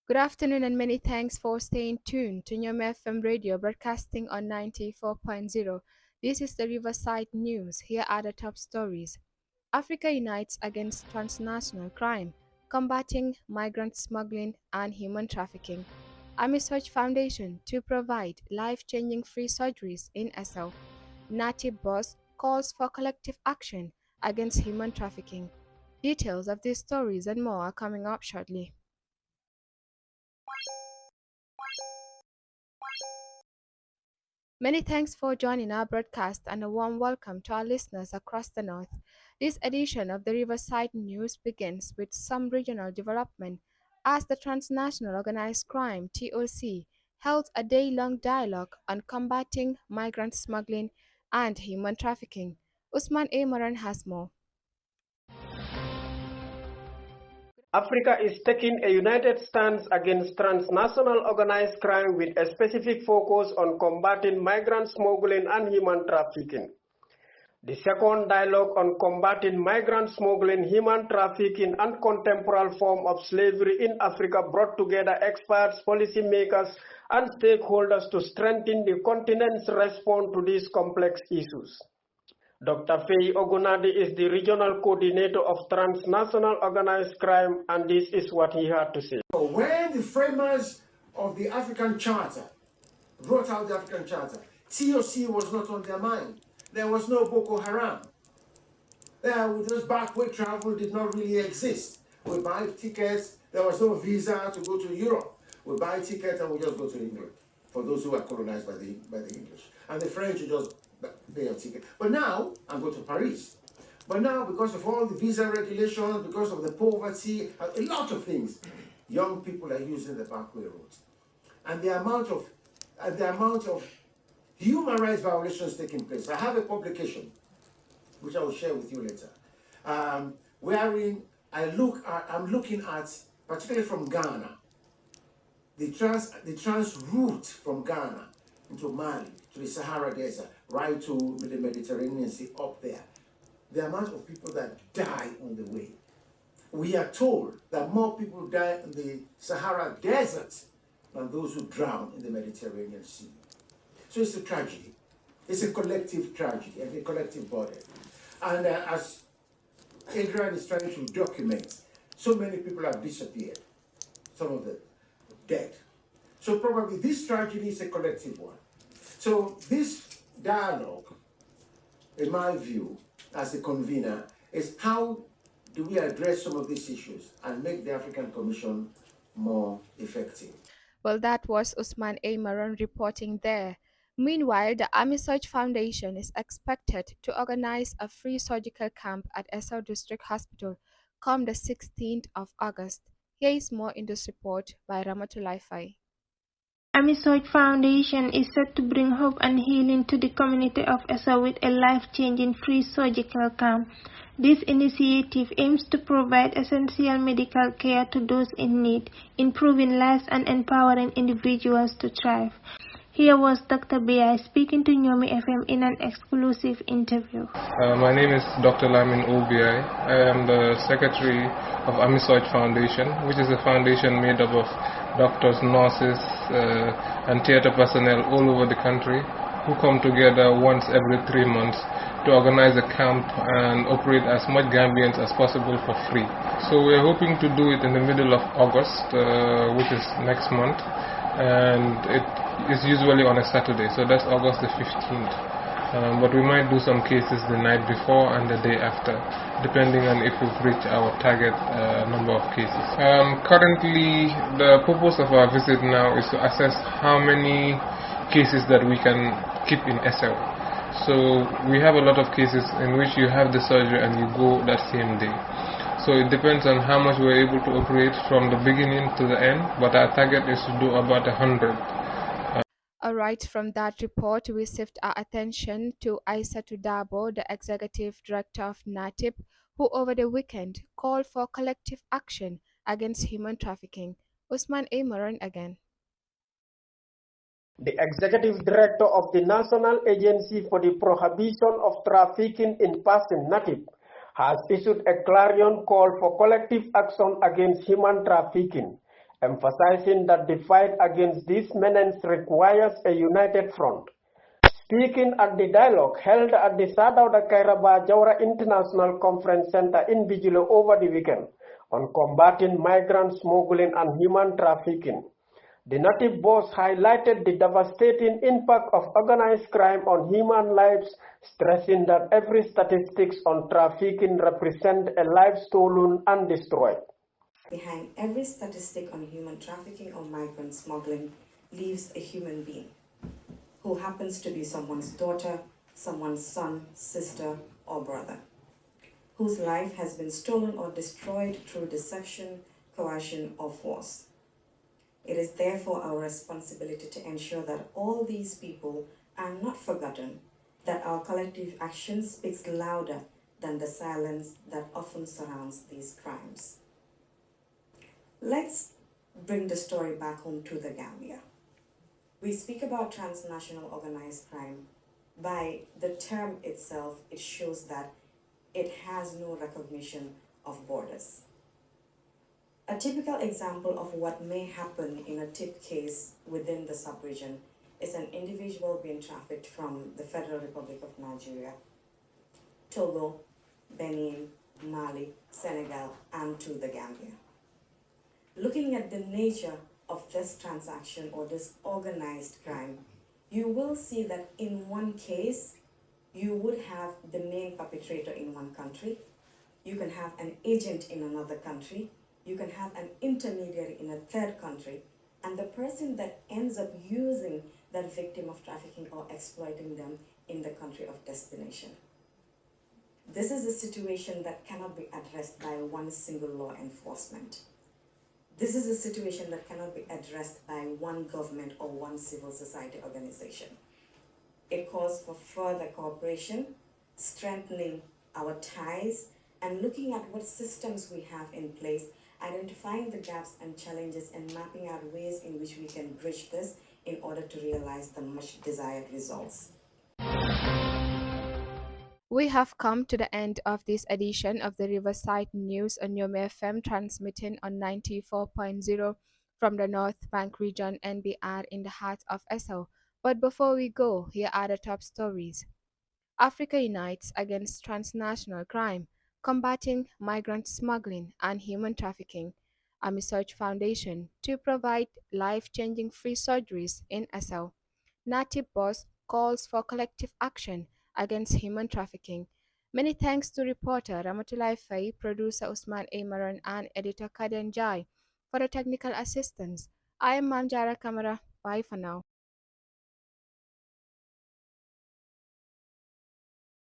Good afternoon and many thanks for staying tuned to Nyome FM radio broadcasting on 94.0. This is the Riverside News. Here are the top stories. Africa unites against transnational crime, combating migrant smuggling and human trafficking. Amisurge Foundation to provide life-changing free surgeries in Essau. Native boss calls for collective action against human trafficking. Details of these stories and more are coming up shortly. Many thanks for joining our broadcast and a warm welcome to our listeners across the North. This edition of the Riverside News begins with some regional development as the Transnational Organized Crime (TOC) held a day-long dialogue on combating migrant smuggling and human trafficking. Usman A. Maran has more. Africa is taking a united stance against transnational organized crime with a specific focus on combating migrant smuggling and human trafficking. The second dialogue on combating migrant smuggling, human trafficking, and contemporary form of slavery in Africa brought together experts, policymakers, and stakeholders to strengthen the continent's response to these complex issues. Dr. Faye Ogunadi is the regional coordinator of transnational organized crime, and this is what he had to say. When the framers of the African Charter wrote out the African Charter, TOC was not on their mind. There was no Boko Haram. Those backward travel did not really exist. We buy tickets, there was no visa to go to Europe. We buy tickets and we just go to England for those who were colonized by the English. And the French would just pay a ticket. But now, and go to Paris. But now, because of all the visa regulations, because of the poverty, a lot of things, young people are using the backway roads. And the amount of human rights violations taking place. I have a publication, which I will share with you later, wherein I'm looking at, particularly from Ghana, the trans route from Ghana into Mali, to the Sahara Desert, right to the Mediterranean Sea up there. The amount of people that die on the way. We are told that more people die in the Sahara Desert than those who drown in the Mediterranean Sea. So it's a tragedy. It's a collective tragedy and a collective burden. And as Adrian is trying to document, so many people have disappeared, some of them dead. So probably this tragedy is a collective one. So this dialogue, in my view, as a convener, is how do we address some of these issues and make the African Commission more effective. Well, that was Usman A. Maran reporting there. Meanwhile, the Amisurge Foundation is expected to organize a free surgical camp at Essau District Hospital come the 16th of August. Here is more in this report by Ramatulai Fai. Amisurge Foundation is set to bring hope and healing to the community of Essau with a life-changing free surgical camp. This initiative aims to provide essential medical care to those in need, improving lives and empowering individuals to thrive. Here was Dr. B.I. speaking to Nyome FM in an exclusive interview. My name is Dr. Lamin Obi. I am the Secretary of Amisurge Foundation, which is a foundation made up of doctors, nurses, and theater personnel all over the country who come together once every 3 months to organize a camp and operate as much Gambians as possible for free. So we are hoping to do it in the middle of August, which is next month, and it is usually on a Saturday, so that's August the 15th. But we might do some cases the night before and the day after, depending on if we've reached our target number of cases. Currently, the purpose of our visit now is to assess how many cases that we can keep in Essau. So we have a lot of cases in which you have the surgery and you go that same day. So it depends on how much we're able to operate from the beginning to the end, but our target is to do about 100. Alright, from that report, we shift our attention to Aissatou Dabo, the Executive Director of NATIP, who over the weekend called for collective action against human trafficking. Usman A. Maran again. The Executive Director of the National Agency for the Prohibition of Trafficking in Persons, NATIP, has issued a clarion call for collective action against human trafficking. emphasizing that the fight against this menace requires a united front. Speaking at the dialogue held at the Sadauda Kairaba Jawara International Conference Center in Bijilo over the weekend on combating migrant smuggling and human trafficking, the native boss highlighted the devastating impact of organized crime on human lives, stressing that every statistics on trafficking represent a life stolen and destroyed. Behind every statistic on human trafficking or migrant smuggling lives a human being who happens to be someone's daughter, someone's son, sister, or brother, whose life has been stolen or destroyed through deception, coercion, or force. It is therefore our responsibility to ensure that all these people are not forgotten, that our collective action speaks louder than the silence that often surrounds these crimes. Let's bring the story back home to the Gambia. We speak about transnational organized crime. By the term itself, it shows that it has no recognition of borders. A typical example of what may happen in a tip case within the sub-region is an individual being trafficked from the Federal Republic of Nigeria, Togo, Benin, Mali, Senegal, and to the Gambia. Looking at the nature of this transaction or this organized crime, you will see that in one case, you would have the main perpetrator in one country, you can have an agent in another country, you can have an intermediary in a third country, and the person that ends up using that victim of trafficking or exploiting them in the country of destination. This is a situation that cannot be addressed by one single law enforcement. This is a situation that cannot be addressed by one government or one civil society organization. It calls for further cooperation, strengthening our ties, and looking at what systems we have in place, identifying the gaps and challenges, and mapping out ways in which we can bridge this in order to realize the much desired results. We have come to the end of this edition of the Riverside News on Yom FM, transmitting on 94.0 from the North Bank region NBR in the heart of Essau. But before we go, here are the top stories. Africa unites against transnational crime, combating migrant smuggling and human trafficking. Amisurge Foundation to provide life-changing free surgeries in Essau. Native Boss calls for collective action against human trafficking. Many thanks to reporter Ramatulai Fay, producer Usman Amaran, and editor Kaden Jai for the technical assistance. I am Manjara Kamara. Bye for now.